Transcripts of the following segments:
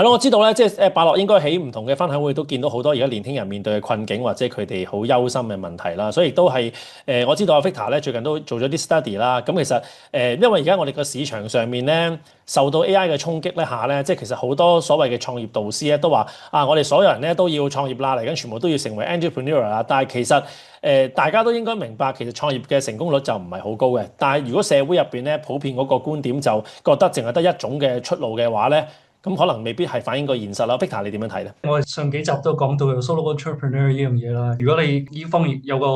係咯，我知道咧，即係伯樂應該喺唔同嘅分享會都見到好多而家年輕人面對嘅困境或者佢哋好憂心嘅問題啦，所以亦都係我知道阿 Victor 咧最近都做咗啲 study 啦。咁其實因為而家我哋個市場上面咧受到 AI 嘅衝擊咧下咧，即係其實好多所謂嘅創業導師咧都話啊，我哋所有人咧都要創業啦，嚟緊全部都要成為 entrepreneur 啦。但係其實大家都應該明白，其實創業嘅成功率就唔係好高嘅。但係如果社會入邊咧普遍嗰個觀點就覺得淨係得一種嘅出路嘅話咧，咁可能未必係反映個現實啦。Victor 你點樣睇咧？我哋上幾集都講到有 solo entrepreneur 呢樣嘢啦。如果你呢方面有個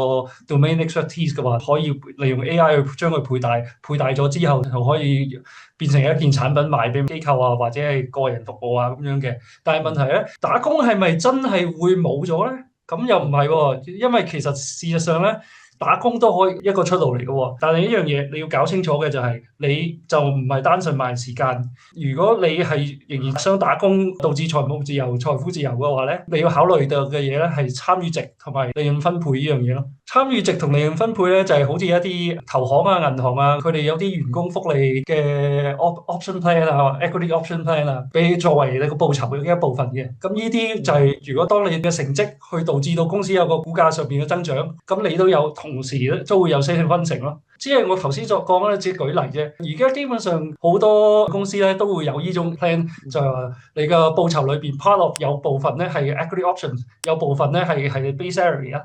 domain expertise 嘅話，可以利用 AI 去將佢配大咗之後，就可以變成一件產品賣俾機構啊，或者係個人服務啊咁樣嘅。但係問題咧，打工係咪真係會冇咗咧？咁又唔係喎，因為其實事實上咧，打工都可以一個出路嚟嘅喎。但係呢樣嘢你要搞清楚嘅就係，你就唔係單純賣時間。如果你係仍然想打工導致財務自由、財富自由嘅話咧，你要考慮到嘅嘢咧係參與值同埋利潤分配呢樣嘢咯。參與值同利潤分配咧就係好似一啲投行啊、銀行啊，佢哋有啲員工福利嘅 option plan 啊、equity option plan 啊，俾作為你個報酬嘅一部分嘅。咁呢啲就係如果當你嘅成績去導致到公司有個股價上邊嘅增長，咁你都有同時咧都會有些少分成咯。只係我頭先所講咧，只係舉例啫。而家基本上好多公司咧都會有呢種 plan，就係話你嘅報酬裏邊 part of 有部分咧係 equity options，有部分咧係 base salary 啊。